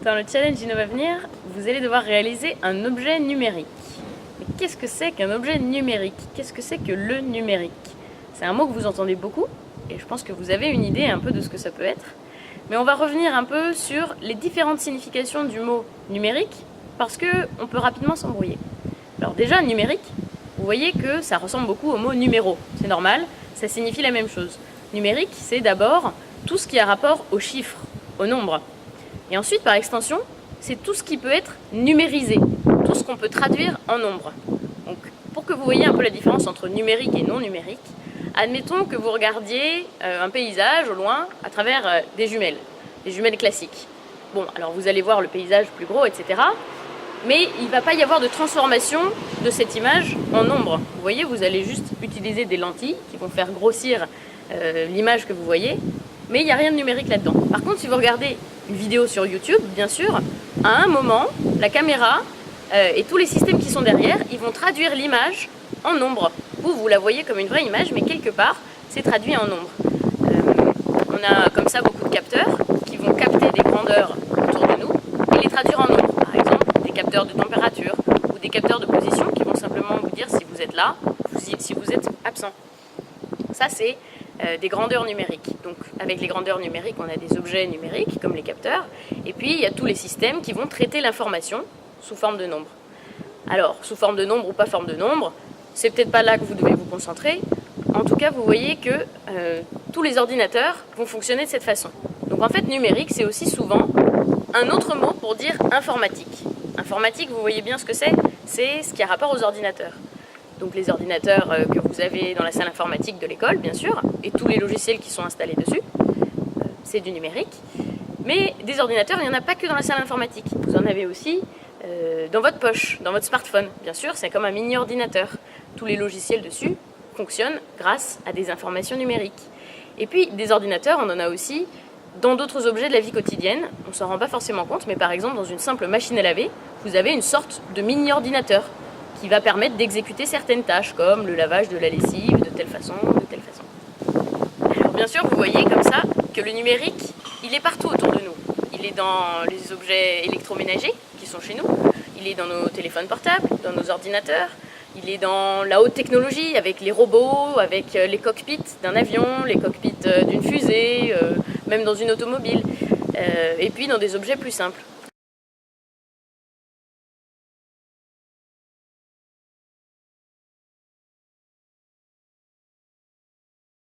Dans le challenge InnoVavenir, vous allez devoir réaliser un objet numérique. Mais qu'est-ce que c'est qu'un objet numérique? Qu'est-ce que c'est que le numérique? C'est un mot que vous entendez beaucoup, et je pense que vous avez une idée un peu de ce que ça peut être. Mais on va revenir un peu sur les différentes significations du mot numérique, parce qu'on peut rapidement s'embrouiller. Alors déjà, numérique, vous voyez que ça ressemble beaucoup au mot numéro. C'est normal, ça signifie la même chose. Numérique, c'est d'abord tout ce qui a rapport aux chiffres, aux nombres. Et ensuite, par extension, c'est tout ce qui peut être numérisé, tout ce qu'on peut traduire en nombres. Donc, pour que vous voyez un peu la différence entre numérique et non numérique, admettons que vous regardiez un paysage au loin à travers des jumelles classiques. Bon, alors vous allez voir le paysage plus gros, etc. Mais il ne va pas y avoir de transformation de cette image en nombre. Vous voyez, vous allez juste utiliser des lentilles qui vont faire grossir l'image que vous voyez, mais il n'y a rien de numérique là-dedans. Par contre, si vous regardez une vidéo sur YouTube, bien sûr, à un moment, la caméra et tous les systèmes qui sont derrière, ils vont traduire l'image en nombre. Vous la voyez comme une vraie image, mais quelque part, c'est traduit en nombre. On a comme ça beaucoup de capteurs qui vont capter des grandeurs autour de nous et les traduire en nombre. Par exemple, des capteurs de température ou des capteurs de position qui vont simplement vous dire si vous êtes là, si vous êtes absent. Ça, c'est des grandeurs numériques. Donc avec les grandeurs numériques, on a des objets numériques comme les capteurs, et puis il y a tous les systèmes qui vont traiter l'information sous forme de nombre. Alors, sous forme de nombre ou pas forme de nombre, c'est peut-être pas là que vous devez vous concentrer. En tout cas, vous voyez que tous les ordinateurs vont fonctionner de cette façon. Donc en fait, numérique, c'est aussi souvent un autre mot pour dire informatique. Informatique, vous voyez bien ce que c'est ce qui a rapport aux ordinateurs. Donc les ordinateurs que vous avez dans la salle informatique de l'école, bien sûr, et tous les logiciels qui sont installés dessus, c'est du numérique. Mais des ordinateurs, il n'y en a pas que dans la salle informatique. Vous en avez aussi dans votre poche, dans votre smartphone. Bien sûr, c'est comme un mini-ordinateur. Tous les logiciels dessus fonctionnent grâce à des informations numériques. Et puis, des ordinateurs, on en a aussi dans d'autres objets de la vie quotidienne. On ne s'en rend pas forcément compte, mais par exemple, dans une simple machine à laver, vous avez une sorte de mini-ordinateur qui va permettre d'exécuter certaines tâches, comme le lavage de la lessive, de telle façon, de telle façon. Alors bien sûr, vous voyez comme ça que le numérique, il est partout autour de nous. Il est dans les objets électroménagers qui sont chez nous, il est dans nos téléphones portables, dans nos ordinateurs, il est dans la haute technologie, avec les robots, avec les cockpits d'un avion, les cockpits d'une fusée, même dans une automobile, et puis dans des objets plus simples.